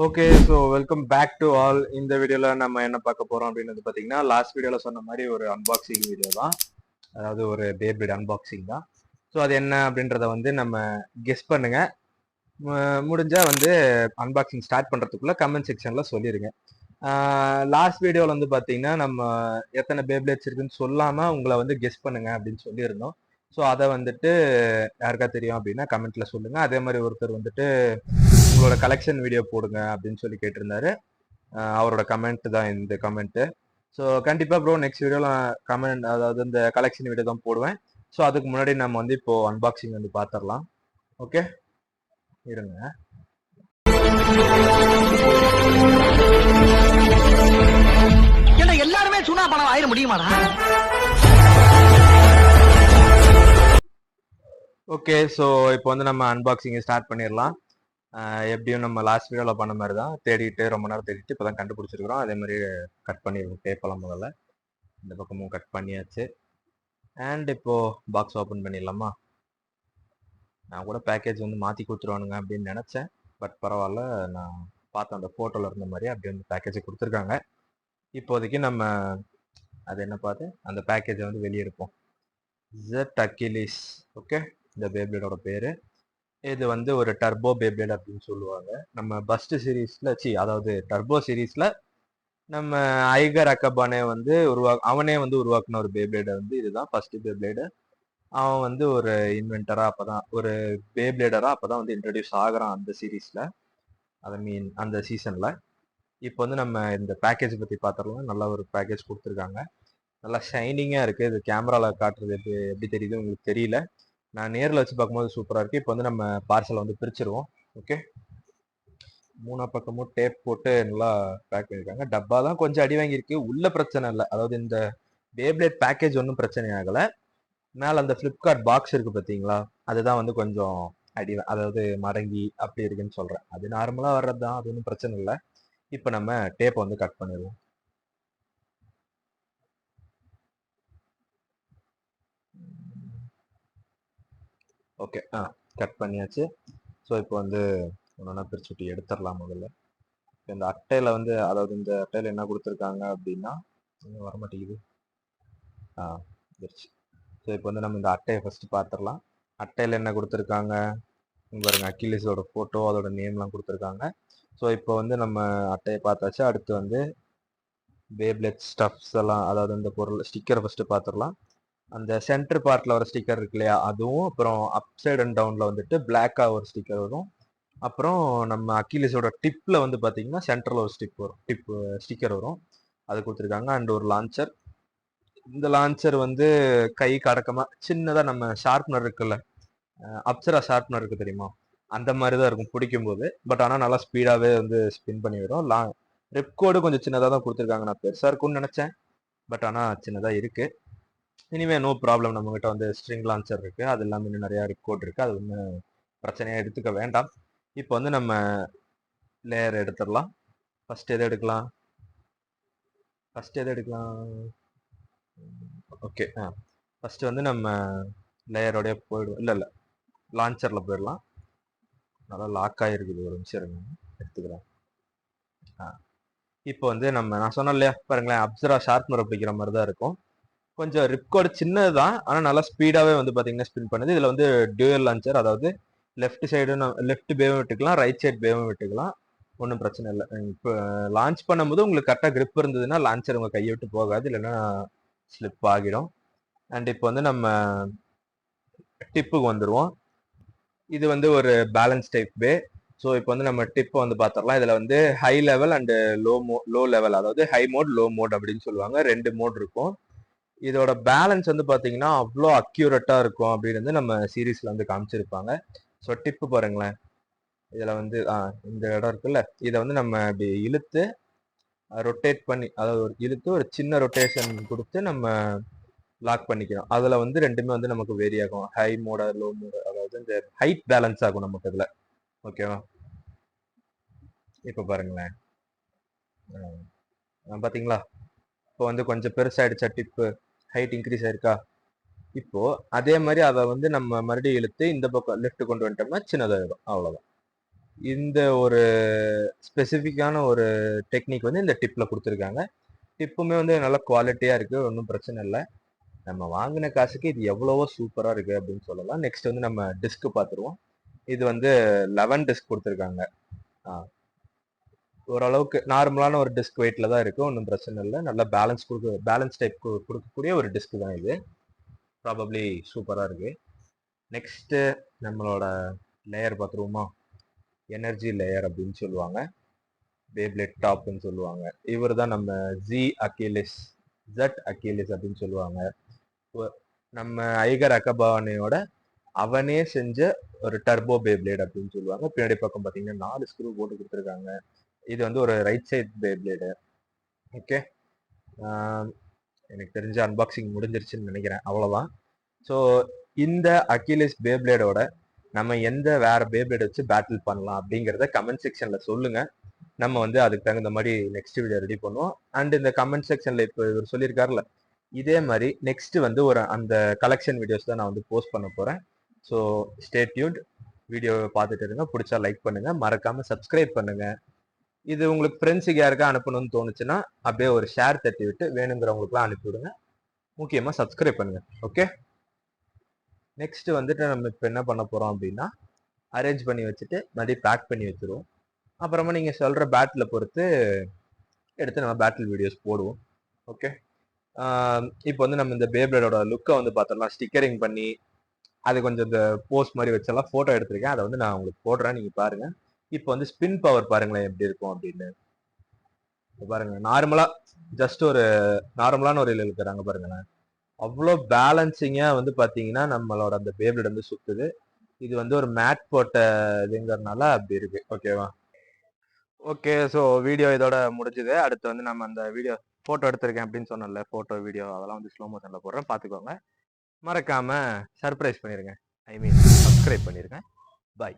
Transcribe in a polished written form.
Okay, so welcome back to all. இந்த வீடியோவில் நம்ம என்ன பார்க்க போகிறோம் அப்படின்னு பார்த்தீங்கன்னா, லாஸ்ட் வீடியோவில் சொன்ன மாதிரி ஒரு அன்பாக்சிங் வீடியோ தான். அதாவது ஒரு பேபிட் அன்பாக்சிங் தான். ஸோ அது என்ன அப்படின்றத வந்து நம்ம கெஸ் பண்ணுங்க. முடிஞ்சால் வந்து அன்பாக்சிங் ஸ்டார்ட் பண்ணுறதுக்குள்ள கமெண்ட் செக்ஷனில் சொல்லிடுங்க. லாஸ்ட் வீடியோவில் வந்து பார்த்தீங்கன்னா, நம்ம எத்தனை பேப்லேட்ஸ் இருக்குன்னு சொல்லாமல் உங்களை வந்து கெஸ் பண்ணுங்க அப்படின்னு சொல்லியிருந்தோம். ஸோ அதை வந்துட்டு யாருக்கா தெரியும் அப்படின்னா கமெண்ட்ல சொல்லுங்க. அதே மாதிரி ஒருத்தர் வந்துட்டு உங்களோட கலெக்ஷன் வீடியோ போடுங்க அப்படின்னு சொல்லி கேட்டிருந்தாரு. அவரோட கமெண்ட் தான் இந்த கமெண்ட். ஸோ கண்டிப்பா ப்ரோ நெக்ஸ்ட் வீடியோல கமெண்ட், அதாவது இந்த கலெக்ஷன் வீடியோ தான் போடுவேன். ஸோ அதுக்கு முன்னாடி நம்ம வந்து இப்போ அன்பாக்சிங் வந்து பார்த்துடலாம். ஓகே, இருங்க. எல்லாருமே சுனா பணம் ஆயிட முடியுமாடா? ஓகே, ஸோ இப்போ வந்து நம்ம அன்பாக்சிங் ஸ்டார்ட் பண்ணிடலாம். எப்படியும் நம்ம லாஸ்ட் வீடியோவில் பண்ண மாதிரி தான் தேடிட்டு ரொம்ப நேரம் தேடிட்டு இப்போ தான் கண்டுபிடிச்சிருக்கிறோம். அதே மாதிரி கட் பண்ணிடுவோம் டேப்பெல்லாம். முதல்ல இந்த பக்கமும் கட் பண்ணியாச்சு. அண்ட் இப்போ பாக்ஸ் ஓப்பன் பண்ணிடலாமா? நான் கூட பேக்கேஜ் வந்து மாற்றி கொடுத்துருவானுங்க அப்படின்னு நினச்சேன். பட் பரவாயில்ல, நான் பார்த்தேன் அந்த ஃபோட்டோவில் இருந்த மாதிரி அப்படியே வந்து பேக்கேஜை கொடுத்துருக்காங்க. இப்போதைக்கு நம்ம அது என்ன பார்த்து அந்த பேக்கேஜை வந்து வெளியே எடுப்போம். Jet Achilles. ஓகே, இந்த பேப்ளேடோட பேர். இது வந்து ஒரு டர்போ பேப்ளேட் அப்படின்னு சொல்லுவாங்க. நம்ம பஸ்ட் சீரீஸில் அதாவது டர்போ சீரீஸில் நம்ம ஐகர் அக்கபானே வந்து அவனே வந்து உருவாக்குன ஒரு பேப்ளேடை வந்து இதுதான் ஃபர்ஸ்ட் பேப்ளேடு. அவன் வந்து ஒரு இன்வென்டரா அப்பதான், ஒரு பேப்ளேடரா அப்பதான் வந்து இன்ட்ரடியூஸ் ஆகுறான் அந்த சீரீஸ்ல, ஐ மீன் அந்த சீசன்ல. இப்போ வந்து நம்ம இந்த பேக்கேஜ் பத்தி பார்த்துடலாம். நல்ல ஒரு பேக்கேஜ் கொடுத்துருக்காங்க. நல்லா ஷைனிங்கா இருக்கு. இது கேமரால காட்டுறது எப்படி தெரியுது உங்களுக்கு தெரியல. நான் நேரில் வச்சு பார்க்கும்போது சூப்பரா இருக்கு. இப்போ வந்து நம்ம பார்சலை வந்து பிரிச்சிருவோம். ஓகே, மூணா பக்கமும் டேப் போட்டு நல்லா பேக் பண்ணிருக்காங்க. டப்பா தான் கொஞ்சம் அடி வாங்கியிருக்கு. உள்ள பிரச்சனை இல்லை, அதாவது இந்த பேப்ளேட் பேக்கேஜ் ஒன்றும் பிரச்சனை ஆகல. மேல அந்த பிளிப்கார்ட் பாக்ஸ் இருக்கு பாத்தீங்களா, அதுதான் வந்து கொஞ்சம் அதாவது மடங்கி அப்படி இருக்குன்னு சொல்றேன். அது நார்மலா வர்றதுதான், அது ஒன்றும் பிரச்சனை இல்லை. இப்ப நம்ம டேப்பை வந்து கட் பண்ணிடுவோம். ஓகே, கட் பண்ணியாச்சு. ஸோ இப்போ வந்து ஒன்றா பிரிச்சு விட்டு எடுத்துடலாம். முதல்ல இந்த அட்டையில வந்து, அதாவது இந்த அட்டையில என்ன கொடுத்துருக்காங்க அப்படின்னா, வர மாட்டேங்குது. பிரிச்சு. ஸோ இப்போ வந்து நம்ம இந்த அட்டையை ஃபர்ஸ்ட் பார்த்துடலாம். அட்டையில என்ன கொடுத்துருக்காங்க பாருங்க, அக்கிலிஸோட ஃபோட்டோ, அதோட நேம்லாம் கொடுத்துருக்காங்க. ஸோ இப்போ வந்து நம்ம அட்டையை பார்த்தாச்சு. அடுத்து வந்து பேப்ளேட் ஸ்டப்ஸ் எல்லாம், அதாவது இந்த பொருள் ஸ்டிக்கரை ஃபர்ஸ்ட் பார்த்துடலாம். அந்த சென்டர் பார்ட்ல வர ஸ்டிக்கர் இருக்கு இல்லையா, அதுவும் அப்புறம் அப் சைட் அண்ட் டவுன்ல வந்துட்டு பிளாக்கா ஒரு ஸ்டிக்கர் வரும். அப்புறம் நம்ம அக்கிலிஸோட டிப்ல வந்து பார்த்தீங்கன்னா சென்டர்ல ஒரு ஸ்டிக்கர் வரும். அது கொடுத்துருக்காங்க. அண்ட் ஒரு லான்ச்சர். இந்த லான்ச்சர் வந்து கை கடக்கமா சின்னதாக நம்ம ஷார்ப்னர் இருக்குல்ல, அப்சரா ஷார்ப்னர் இருக்கு தெரியுமா, அந்த மாதிரி தான் இருக்கும் பிடிக்கும்போது. பட் ஆனால் நல்லா ஸ்பீடாகவே வந்து ஸ்பின் பண்ணி வரும். ரெப்கோடு கொஞ்சம் சின்னதாக தான் கொடுத்துருக்காங்க. நான் பெருசாக இருக்கும்னு நினச்சேன், பட் ஆனால் சின்னதாக இருக்கு. இனிமே நோ ப்ராப்ளம். நம்மகிட்ட வந்து ஸ்ட்ரிங் லான்ச்சர் இருக்கு, அது இல்லாமல் இன்னும் நிறைய ரெப்கோட் இருக்கு. அது ஒன்றும் பிரச்சனையாக எடுத்துக்க வேண்டாம். இப்போ வந்து நம்ம லேயர் எடுத்துடலாம். ஃபர்ஸ்ட் எது எடுக்கலாம்? ஓகே, ஃபர்ஸ்ட் வந்து நம்ம லேயரோடய போயிடுவோம். இல்லை லான்ச்சரில் போயிடலாம். நல்லா லாக் ஆகிருக்குது. ஒரு நிமிஷம் இருங்க, எடுத்துக்கிறேன். இப்போ வந்து நான் சொன்னேன் இல்லையா, பாருங்களேன், அப்சரா ஷார்ப்னர் பிடிக்கிற மாதிரி தான் இருக்கும். கொஞ்சம் ரிப்கோடு சின்னது தான், ஆனால் நல்லா ஸ்பீடாகவே வந்து பார்த்தீங்கன்னா ஸ்பின் பண்ணுது. இதில் வந்து டியூயல் லான்ச்சர், அதாவது லெஃப்ட் சைடு லெஃப்ட் பேவும் விட்டுக்கலாம், ரைட் சைடு பேவும் விட்டுக்கலாம். ஒன்றும் பிரச்சனை இல்லை. இப்போ லான்ச் பண்ணும்போது உங்களுக்கு கரெக்டாக கிரிப் இருந்ததுன்னா லான்ச்சர் உங்கள் கையை விட்டு போகாது, இல்லைன்னா ஸ்லிப் ஆகிடும். அண்ட் இப்போ வந்து நம்ம டிப்புக்கு வந்துடுவோம். இது வந்து ஒரு பேலன்ஸ் டைப் பே. ஸோ இப்போ வந்து நம்ம டிப்பை வந்து பார்த்துடலாம். இதில் வந்து high level and low level, அதாவது ஹை மோட் லோ மோட் அப்படின்னு சொல்லுவாங்க. 2 மோட் இருக்கும். இதோட பேலன்ஸ் வந்து பார்த்தீங்கன்னா அவ்வளோ அக்யூரேட்டாக இருக்கும் அப்படின்னு வந்து நம்ம சீரீஸில் வந்து காமிச்சிருப்பாங்க. ஸோ டிப்பு பாருங்களேன், இதில் வந்து இந்த இடம் இருக்குல்ல, இதை வந்து நம்ம இப்படி இழுத்து ரொட்டேட் பண்ணி, அதாவது இழுத்து ஒரு சின்ன ரொட்டேஷன் கொடுத்து நம்ம லாக் பண்ணிக்கிறோம். அதில் வந்து ரெண்டுமே வந்து நமக்கு வேரி ஆகும், ஹை மோட லோ மோட, அதாவது இந்த ஹைட் பேலன்ஸ் ஆகும் நமக்கு இதில். ஓகேவா? இப்போ பாருங்களேன், பார்த்தீங்களா, இப்போ வந்து கொஞ்சம் பெருசாகிடுச்சா, டிப்பு ஹைட் இன்க்ரீஸ் ஆயிருக்கா. இப்போ அதே மாதிரி அதை வந்து நம்ம மறுபடியும் இழுத்து இந்த பக்கம் லெஃப்ட் கொண்டு வந்துட்டோம்னா சின்னதாயிடும். அவ்வளோதான். இந்த ஒரு ஸ்பெசிஃபிக்கான ஒரு டெக்னிக் வந்து இந்த டிப்ல கொடுத்துருக்காங்க. டிப்புமே வந்து நல்ல குவாலிட்டியா இருக்கு, ஒன்றும் பிரச்சனை இல்லை. நம்ம வாங்கின காசுக்கு இது எவ்வளவோ சூப்பரா இருக்கு அப்படின்னு சொல்லலாம். நெக்ஸ்ட் வந்து நம்ம டிஸ்க் பார்த்துருவோம். இது வந்து 11 டிஸ்க் கொடுத்துருக்காங்க. ஓரளவுக்கு நார்மலான ஒரு டிஸ்க் வெயிட்ல தான் இருக்கு, ஒன்றும் பிரச்சனை இல்லை. நல்ல பேலன்ஸ் டைப் கொடுக்கக்கூடிய ஒரு டிஸ்க் தான் இது. ப்ராபப்ளி சூப்பரா இருக்கு. நெக்ஸ்ட் நம்மளோட லேயர் பார்த்துருவோமா? எனர்ஜி லேயர் அப்படின்னு சொல்லுவாங்க, பேப்ளேட் டாப்னு சொல்லுவாங்க. இவர் தான் நம்ம அகிலிஸ் அப்படின்னு சொல்லுவாங்க. நம்ம ஐகர் அகபாவனையோட அவனே செஞ்ச ஒரு டர்போ பேப்ளேட் அப்படின்னு சொல்லுவாங்க. பின்னாடி பக்கம் பார்த்தீங்கன்னா 4 ஸ்க்ரூ போட்டு கொடுத்துருக்காங்க. இது வந்து ஒரு ரைட் சைட் பேப்ளேடு. ஓகே, எனக்கு தெரிஞ்ச அன்பாக்சிங் முடிஞ்சிருச்சுன்னு நினைக்கிறேன். அவ்வளோதான். ஸோ இந்த அகிலிஸ் பேப்ளேடோட நம்ம எந்த வேற பேப்ளேட் வச்சு பேட்டில் பண்ணலாம் அப்படிங்கிறத கமெண்ட் செக்ஷன்ல சொல்லுங்க. நம்ம வந்து அதுக்கு தகுந்த மாதிரி நெக்ஸ்ட் வீடியோ ரெடி பண்ணுவோம். அண்ட் இந்த கமெண்ட் செக்ஷன்ல இப்போ இவர் சொல்லியிருக்காருல, இதே மாதிரி நெக்ஸ்ட் வந்து ஒரு அந்த கலெக்ஷன் வீடியோஸ் தான் நான் வந்து போஸ்ட் பண்ண போறேன். So stay tuned. வீடியோ பார்த்துட்டு இருங்க. பிடிச்சா லைக் பண்ணுங்க, மறக்காம சப்ஸ்கிரைப் பண்ணுங்க. இது உங்களுக்கு ஃப்ரெண்ட்ஸுக்கு யாருக்கா அனுப்பணும்னு தோணுச்சுன்னா அப்படியே ஒரு ஷேர் தட்டி விட்டு வேணுங்கிறவங்களுக்குலாம் அனுப்பிவிடுங்க. முக்கியமாக சப்ஸ்கிரைப் பண்ணுங்க. ஓகே, நெக்ஸ்ட் வந்துட்டு நம்ம இப்போ என்ன பண்ண போறோம் அப்படின்னா, அரேஞ்ச் பண்ணி வச்சுட்டு மறுபடியும் பேக் பண்ணி வச்சிருவோம். அப்புறமா நீங்கள் சொல்கிற பேட்டில் பொறுத்து எடுத்து நம்ம பேட்டில் வீடியோஸ் போடுவோம். ஓகே, இப்போ வந்து நம்ம இந்த பேப்ளேடோட லுக்கை வந்து பார்த்தோம்னா ஸ்டிக்கரிங் பண்ணி அது கொஞ்சம் இந்த போஸ்ட் மாதிரி வச்செல்லாம் ஃபோட்டோ எடுத்திருக்கேன். அதை வந்து நான் உங்களுக்கு போடுறேன், நீங்கள் பாருங்க. இப்போ வந்து ஸ்பின் பவர் பாருங்களேன் எப்படி இருக்கும் அப்படின்னு. பாருங்க, ஜஸ்ட் ஒரு நார்மலான ஒரு இருக்கிறாங்க பாருங்களேன். அவ்வளோ பேலன்சிங்கா வந்து பாத்தீங்கன்னா நம்மளோட அந்த பேப்ளேட் வந்து சுத்துது. இது வந்து ஒரு மேட் போட்ட இதுங்கிறதுனால அப்படி இருக்கு. ஓகேவா? ஓகே, ஸோ வீடியோ இதோட முடிஞ்சுது. அடுத்து வந்து நம்ம அந்த வீடியோ போட்டோ எடுத்திருக்கேன் அப்படின்னு சொன்னல, போட்டோ வீடியோ அதெல்லாம் வந்து ஸ்லோ மோஷன்ல போடுறேன், பார்த்துக்கோங்க. மறக்காம சர்ப்ரைஸ் பண்ணிருங்க, ஐ மீன் சப்ஸ்கிரைப் பண்ணிருங்க. பாய்.